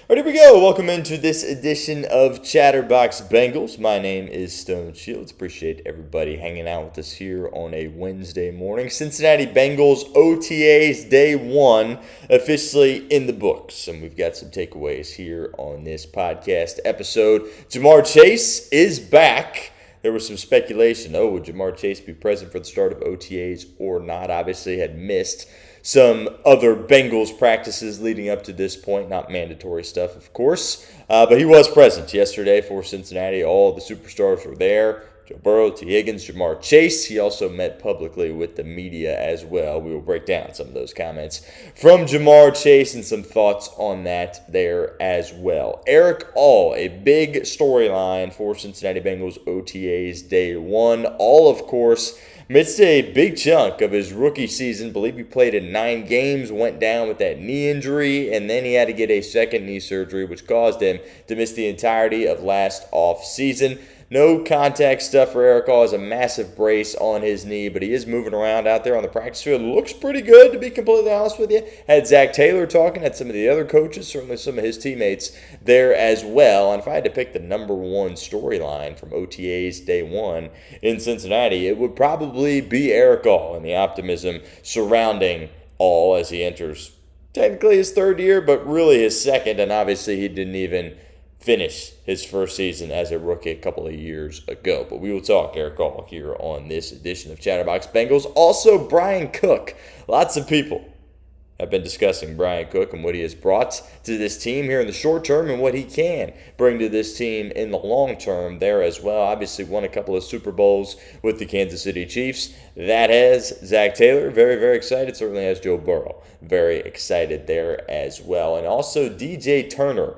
All right, here we go. Welcome into this edition of Chatterbox Bengals. My name is Stone Shields. Appreciate everybody hanging out with us here on a Wednesday morning. Cincinnati Bengals OTAs Day 1 officially in the books. And we've got some takeaways here on this podcast episode. Jamar Chase is back. There was some speculation. Would Jamar Chase be present for the start of OTAs or not? Obviously had missed some other Bengals practices leading up to this point, not mandatory stuff, of course. But he was present yesterday for Cincinnati. All the superstars were there. Joe Burrow, T. Higgins, Jamar Chase. He also met publicly with the media as well. We will break down some of those comments from Jamar Chase and some thoughts on that there as well. Erick All, a big storyline for Cincinnati Bengals OTAs Day 1. All, of course, amidst a big chunk of his rookie season. Believe he played in 9 games, went down with that knee injury, and then he had to get a second knee surgery, which caused him to miss the entirety of last offseason. No contact stuff for Erick All. Has a massive brace on his knee, but he is moving around out there on the practice field. Looks pretty good, to be completely honest with you. Had Zach Taylor talking, had some of the other coaches, certainly some of his teammates there as well. And if I had to pick the number one storyline from OTAs Day 1 in Cincinnati, it would probably be Erick All and the optimism surrounding All as he enters technically his 3rd year, but really his 2nd, and obviously he didn't even finish his first season as a rookie a couple of years ago. But we will talk Erick All here on this edition of Chatterbox Bengals. Also, Bryan Cook. Lots of people have been discussing Bryan Cook and what he has brought to this team here in the short term and what he can bring to this team in the long term there as well. Obviously won a couple of Super Bowls with the Kansas City Chiefs. That has Zach Taylor very, very excited. Certainly has Joe Burrow very excited there as well. And also DJ Turner,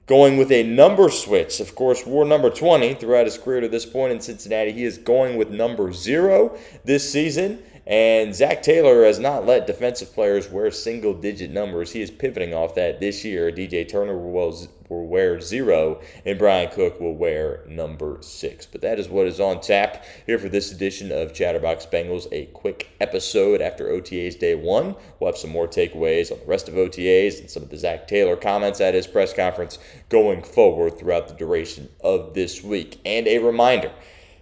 going with a number switch. Of course, wore number 20 throughout his career to this point in Cincinnati. He is going with number 0 this season. And Zach Taylor has not let defensive players wear single-digit numbers. He is pivoting off that this year. DJ Turner will wear 0, and Bryan Cook will wear number 6. But that is what is on tap here for this edition of Chatterbox Bengals. A quick episode after OTAs Day 1. We'll have some more takeaways on the rest of OTAs and some of the Zach Taylor comments at his press conference going forward throughout the duration of this week. And a reminder,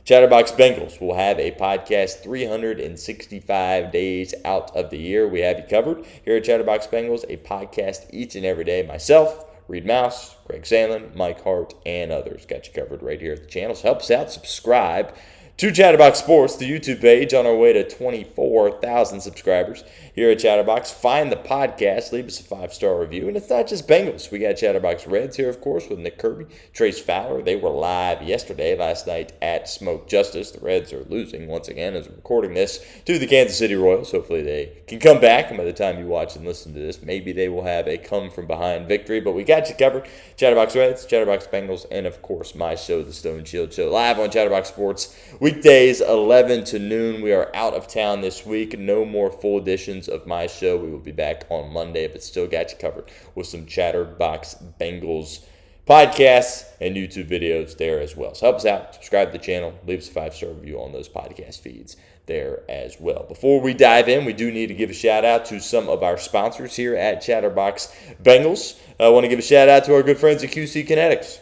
Chatterbox Bengals will have a podcast 365 days out of the year. We have you covered here at Chatterbox Bengals, a podcast each and every day. Myself, Reed Mouse, Greg Sandlin, Mike Hart, and others got you covered right here at the channel. So help us out, subscribe to Chatterbox Sports, the YouTube page, on our way to 24,000 subscribers here at Chatterbox. Find the podcast, leave us a 5-star review. And it's not just Bengals. We got Chatterbox Reds here, of course, with Nick Kirby, Trace Fowler. They were live last night at Smoke Justice. The Reds are losing once again as we're recording this to the Kansas City Royals. Hopefully they can come back, and by the time you watch and listen to this, maybe they will have a come-from-behind victory. But we got you covered. Chatterbox Reds, Chatterbox Bengals, and, of course, my show, The Stone Shield Show, live on Chatterbox Sports. Weekdays, 11 to noon. We are out of town this week. No more full editions of my show. We will be back on Monday, but still got you covered with some Chatterbox Bengals podcasts and YouTube videos there as well. So help us out. Subscribe to the channel. Leave us a 5-star review on those podcast feeds there as well. Before we dive in, we do need to give a shout out to some of our sponsors here at Chatterbox Bengals. I want to give a shout out to our good friends at QC Kinetix.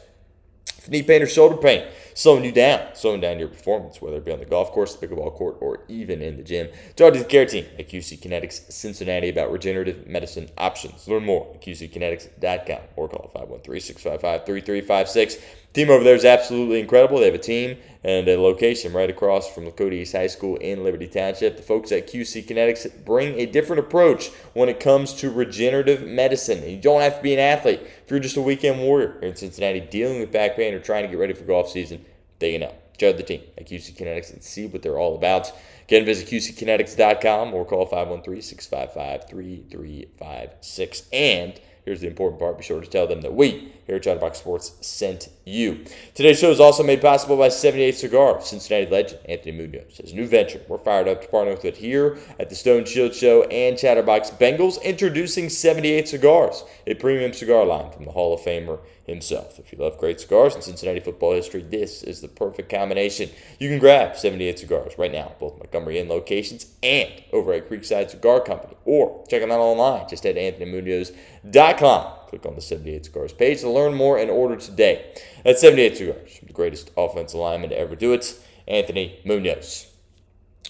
If you need pain or shoulder pain, slowing down your performance, whether it be on the golf course, the pickleball court, or even in the gym, talk to the care team at QC Kinetix Cincinnati about regenerative medicine options. Learn more at QCKinetix.com or call 513-655-3356. Team over there is absolutely incredible. They have a team and a location right across from Lakota East High School in Liberty Township. The folks at QC Kinetix bring a different approach when it comes to regenerative medicine. You don't have to be an athlete. If you're just a weekend warrior here in Cincinnati dealing with back pain or trying to get ready for golf season, they can help. Check out the team at QC Kinetix and see what they're all about. Again, visit QCKinetix.com or call 513-655-3356. And here's the important part. Be sure to tell them that we here at Chatterbox Sports sent you. Today's show is also made possible by 78 Cigars. Cincinnati legend Anthony Munoz has a new venture. We're fired up to partner with it here at the Stone Shield Show and Chatterbox Bengals, introducing 78 Cigars, a premium cigar line from the Hall of Famer himself. If you love great cigars in Cincinnati football history, this is the perfect combination. You can grab 78 Cigars right now, both Montgomery Inn locations and over at Creekside Cigar Company, or check them out online. Just head to anthonymunoz.com 78cigars.com. Click on the 78 Cigars page to learn more and order today. That's 78 Cigars, the greatest offensive lineman to ever do it, Anthony Munoz.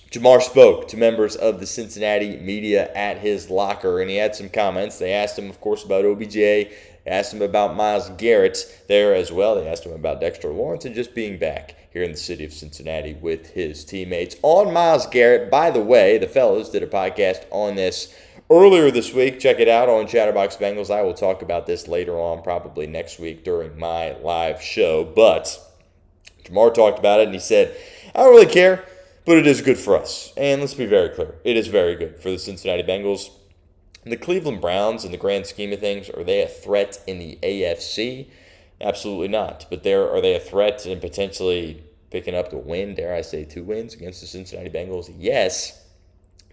Jamar spoke to members of the Cincinnati media at his locker, and he had some comments. They asked him, of course, about OBJ. They asked him about Myles Garrett there as well. They asked him about Dexter Lawrence and just being back here in the city of Cincinnati with his teammates. On Myles Garrett, by the way, the fellas did a podcast on this earlier this week. Check it out on Chatterbox Bengals. I will talk about this later on, probably next week during my live show. But Jamar talked about it, and he said, I don't really care, but it is good for us. And let's be very clear. It is very good for the Cincinnati Bengals. The Cleveland Browns, in the grand scheme of things, are they a threat in the AFC? Absolutely not. But are they a threat in potentially picking up the win, dare I say 2 wins against the Cincinnati Bengals? Yes.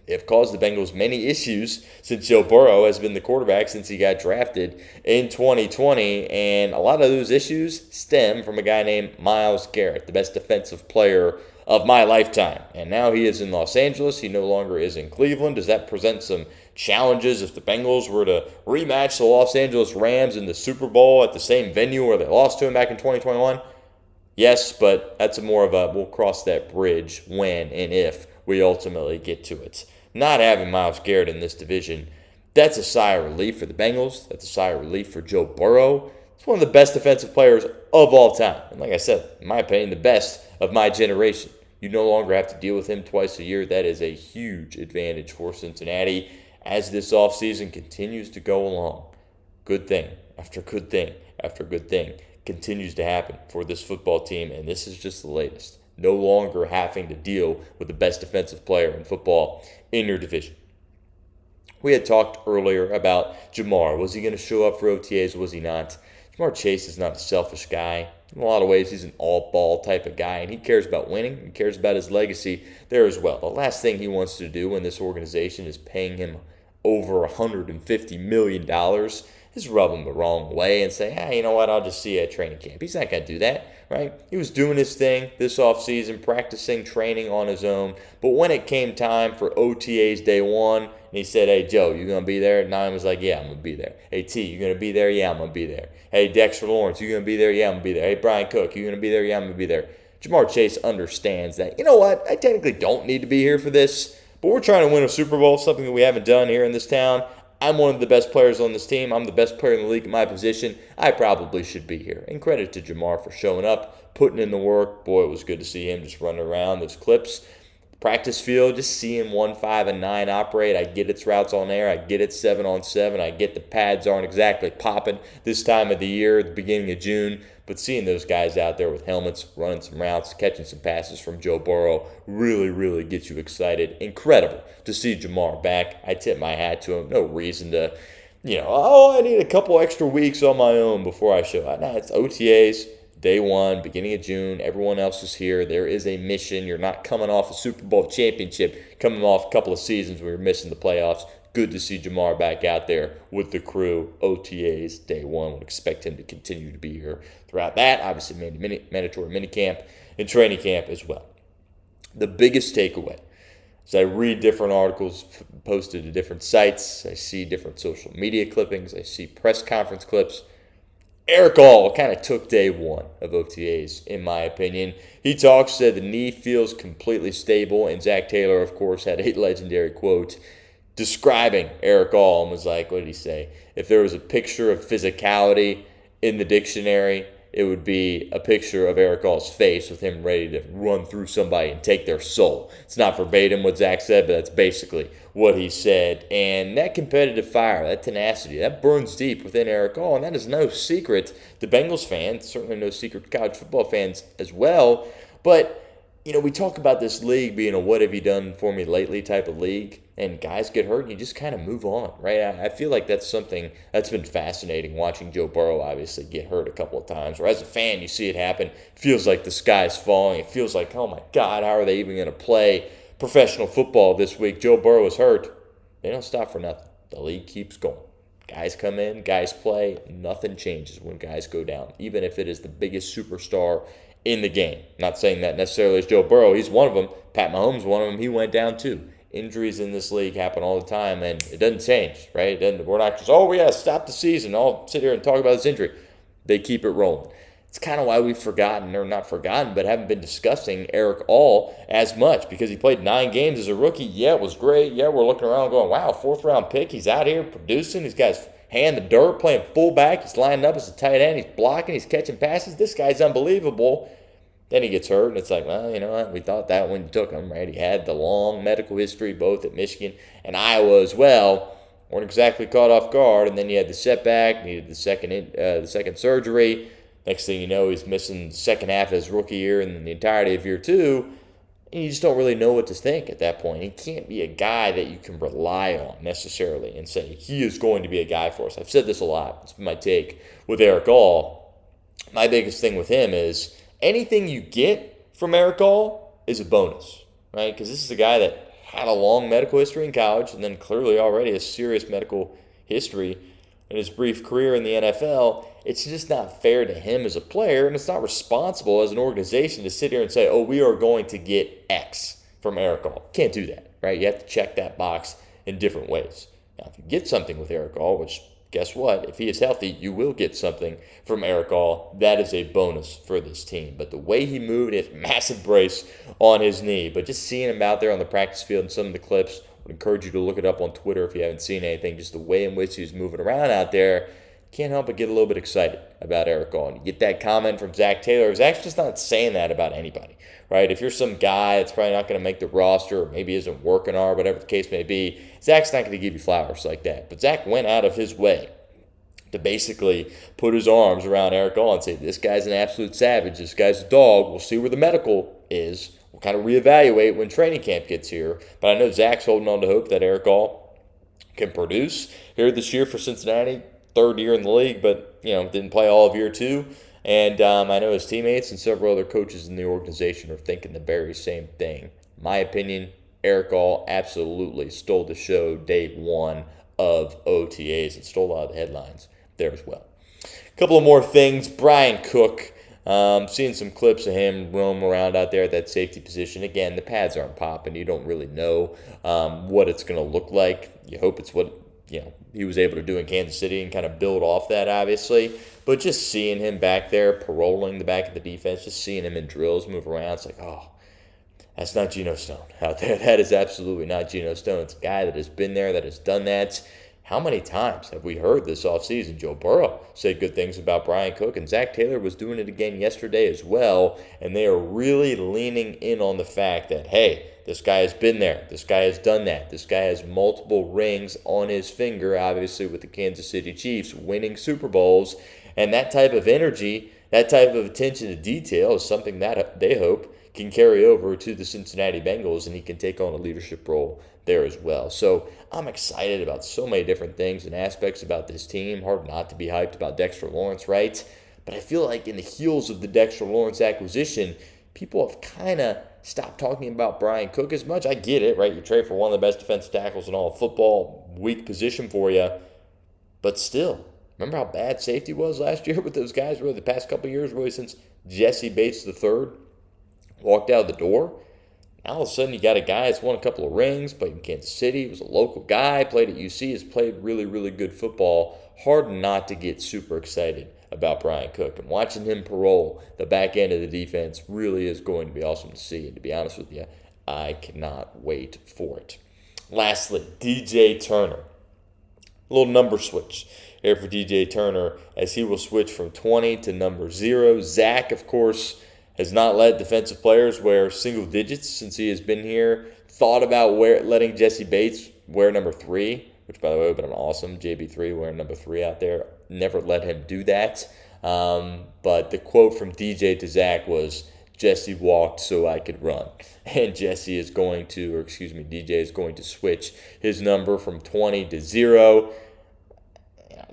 They have caused the Bengals many issues since Joe Burrow has been the quarterback since he got drafted in 2020. And a lot of those issues stem from a guy named Myles Garrett, the best defensive player of my lifetime. And now he is in Los Angeles. He no longer is in Cleveland. Does that present some challenges if the Bengals were to rematch the Los Angeles Rams in the Super Bowl at the same venue where they lost to him back in 2021? Yes, but that's more of a we'll cross that bridge when and if we ultimately get to it. Not having Myles Garrett in this division, that's a sigh of relief for the Bengals. That's a sigh of relief for Joe Burrow. He's one of the best defensive players of all time. And like I said, in my opinion, the best of my generation. You no longer have to deal with him twice a year. That is a huge advantage for Cincinnati as this offseason continues to go along. Good thing after good thing after good thing continues to happen for this football team, and this is just the latest. No longer having to deal with the best defensive player in football in your division. We had talked earlier about Jamar. Was he going to show up for OTAs? Was he not? Jamar Chase is not a selfish guy. In a lot of ways, he's an all-ball type of guy, and he cares about winning. He cares about his legacy there as well. The last thing he wants to do when this organization is paying him over $150 million is rub him the wrong way and say, hey, you know what, I'll just see you at training camp. He's not going to do that, right? He was doing his thing this offseason, practicing, training on his own. But when it came time for OTAs day one, and he said, hey, Joe, you going to be there? And Nine was like, yeah, I'm going to be there. Hey, T, you going to be there? Yeah, I'm going to be there. Hey, Dexter Lawrence, you going to be there? Yeah, I'm going to be there. Hey, Bryan Cook, you going to be there? Yeah, I'm going to be there. Jamar Chase understands that, you know what, I technically don't need to be here for this, but we're trying to win a Super Bowl, something that we haven't done here in this town. I'm one of the best players on this team. I'm the best player in the league at my position. I probably should be here. And credit to Jamar for showing up, putting in the work. Boy, it was good to see him just running around those clips. Practice field, just seeing 1, 5, and 9 operate. I get its routes on air. I get it 7-on-7. I get the pads aren't exactly popping this time of the year, the beginning of June. But seeing those guys out there with helmets, running some routes, catching some passes from Joe Burrow really, really gets you excited. Incredible to see Jamar back. I tip my hat to him. No reason to, I need a couple extra weeks on my own before I show up. Nah, it's OTAs. Day one, beginning of June, everyone else is here. There is a mission. You're not coming off a Super Bowl championship, coming off a couple of seasons where you're missing the playoffs. Good to see Jamar back out there with the crew. OTAs, day one. Would expect him to continue to be here throughout that. Obviously, mandatory minicamp and training camp as well. The biggest takeaway is I read different articles posted to different sites. I see different social media clippings. I see press conference clips. Erick All kind of took day one of OTAs, in my opinion. He said the knee feels completely stable, and Zach Taylor, of course, had a legendary quote describing Erick All and was like, what did he say? If there was a picture of physicality in the dictionary, it would be a picture of Erick All's face with him ready to run through somebody and take their soul. It's not verbatim what Zach said, but that's basically what he said. And that competitive fire, that tenacity, that burns deep within Erick All, and that is no secret to Bengals fans, certainly no secret to college football fans as well. But, we talk about this league being a what have you done for me lately type of league, and guys get hurt and you just kind of move on, right? I feel like that's something that's been fascinating, watching Joe Burrow obviously get hurt a couple of times, or as a fan you see it happen. It feels like the sky's falling. It feels like, oh my God, how are they even going to play professional football this week? Joe Burrow is hurt. They don't stop for nothing. The league keeps going. Guys come in, guys play. Nothing changes when guys go down, even if it is the biggest superstar in the game. Not saying that necessarily is Joe Burrow. He's one of them. Pat Mahomes, one of them. He went down too Injuries in this league happen all the time, and it doesn't change, right? We're not just, oh, we got to stop the season. I'll sit here and talk about this injury. They keep it rolling. It's kind of why we've forgotten, or not forgotten, but haven't been discussing Erick All as much, because he played 9 games as a rookie. Yeah, it was great. Yeah, we're looking around going, wow, 4th-round pick. He's out here producing. He's got his hand in the dirt, playing fullback. He's lining up as a tight end. He's blocking. He's catching passes. This guy's unbelievable. Then he gets hurt, and it's like, well, you know what? We thought that when you took him, right? He had the long medical history, both at Michigan and Iowa as well. Weren't exactly caught off guard, and then you had the setback, needed the second surgery. Next thing you know, he's missing the second half of his rookie year and then the entirety of year 2. And you just don't really know what to think at that point. He can't be a guy that you can rely on necessarily and say, he is going to be a guy for us. I've said this a lot. It's been my take with Erick All. My biggest thing with him is anything you get from Erick All is a bonus, right? Because this is a guy that had a long medical history in college and then clearly already a serious medical history in his brief career in the NFL. It's just not fair to him as a player, and it's not responsible as an organization to sit here and say, oh, we are going to get X from Erick All. Can't do that, right? You have to check that box in different ways. Now, if you get something with Erick All, which guess what? If he is healthy, you will get something from Erick All. That is a bonus for this team. But the way he moved, he has a massive brace on his knee. But just seeing him out there on the practice field and some of the clips, I would encourage you to look it up on Twitter if you haven't seen anything. Just the way in which he's moving around out there, can't help but get a little bit excited about Erick All. And you get that comment from Zach Taylor. Zach's just not saying that about anybody, right? If you're some guy that's probably not going to make the roster or maybe isn't working hard, whatever the case may be, Zach's not going to give you flowers like that. But Zach went out of his way to basically put his arms around Erick All and say, this guy's an absolute savage. This guy's a dog. We'll see where the medical is. We'll kind of reevaluate when training camp gets here. But I know Zach's holding on to hope that Erick All can produce here this year for Cincinnati. 3rd year in the league, but didn't play all of year 2. And I know his teammates and several other coaches in the organization are thinking the very same thing. My opinion, Erick All absolutely stole the show day 1 of OTAs and stole a lot of the headlines there as well. A couple of more things. Bryan Cook, seeing some clips of him roam around out there at that safety position. Again, the pads aren't popping. You don't really know what it's going to look like. You hope it's what he was able to do in Kansas City and kind of build off that, obviously. But just seeing him back there, paroling the back of the defense, just seeing him in drills move around, it's like, oh, that's not Geno Stone out there. That is absolutely not Geno Stone. It's a guy that has been there, that has done that. How many times have we heard this offseason? Joe Burrow said good things about Bryan Cook, and Zach Taylor was doing it again yesterday as well. And they are really leaning in on the fact that, hey, this guy has been there. This guy has done that. This guy has multiple rings on his finger, obviously, with the Kansas City Chiefs, winning Super Bowls. And that type of energy, that type of attention to detail is something that they hope can carry over to the Cincinnati Bengals, and he can take on a leadership role there as well. So I'm excited about so many different things and aspects about this team. Hard not to be hyped about Dexter Lawrence, right? But I feel like in the heels of the Dexter Lawrence acquisition, people have kind of stopped talking about Bryan Cook as much. I get it, right? You trade for one of the best defensive tackles in all of football, weak position for you. But still, remember how bad safety was last year with those guys, really the past couple of years, really since Jesse Bates III walked out the door? Now all of a sudden you got a guy that's won a couple of rings, played in Kansas City, was a local guy, played at UC, has played really, really good football. Hard not to get super excited about Bryan Cook. And watching him parole the back end of the defense really is going to be awesome to see. And to be honest with you, I cannot wait for it. Lastly, DJ Turner. A little number switch here for DJ Turner as he will switch from 20 to number 0. Zach, of course, has not let defensive players wear single digits since he has been here. Thought about letting Jesse Bates wear number 3, which, by the way, would have been awesome. JB3 wearing number 3 out there. Never let him do that. But the quote from DJ to Zach was, Jesse walked so I could run. And DJ is going to switch his number from 20 to 0.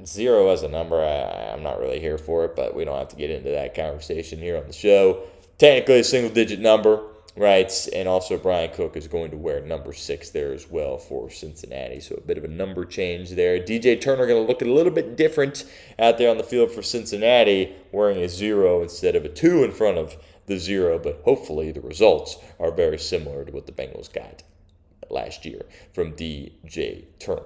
0 as a number, I'm not really here for it, but we don't have to get into that conversation here on the show. Technically a single-digit number, right? And also Bryan Cook is going to wear number 6 there as well for Cincinnati. So a bit of a number change there. DJ Turner going to look a little bit different out there on the field for Cincinnati, wearing a 0 instead of a 2 in front of the 0. But hopefully the results are very similar to what the Bengals got last year from DJ Turner.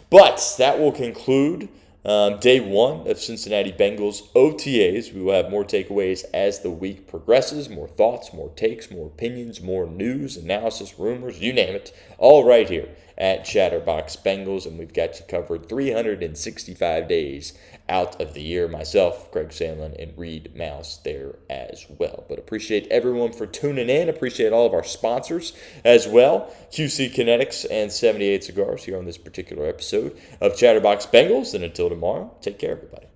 But that will conclude day one of Cincinnati Bengals OTAs. We will have more takeaways as the week progresses, more thoughts, more takes, more opinions, more news, analysis, rumors, you name it, all right here at Chatterbox Bengals. And we've got you covered 365 days out of the year. Myself, Greg Sandlin, and Reed Mouse there as well. But appreciate everyone for tuning in. Appreciate all of our sponsors as well. QC Kinetix and 78 Cigars here on this particular episode of Chatterbox Bengals. And until tomorrow, take care, everybody.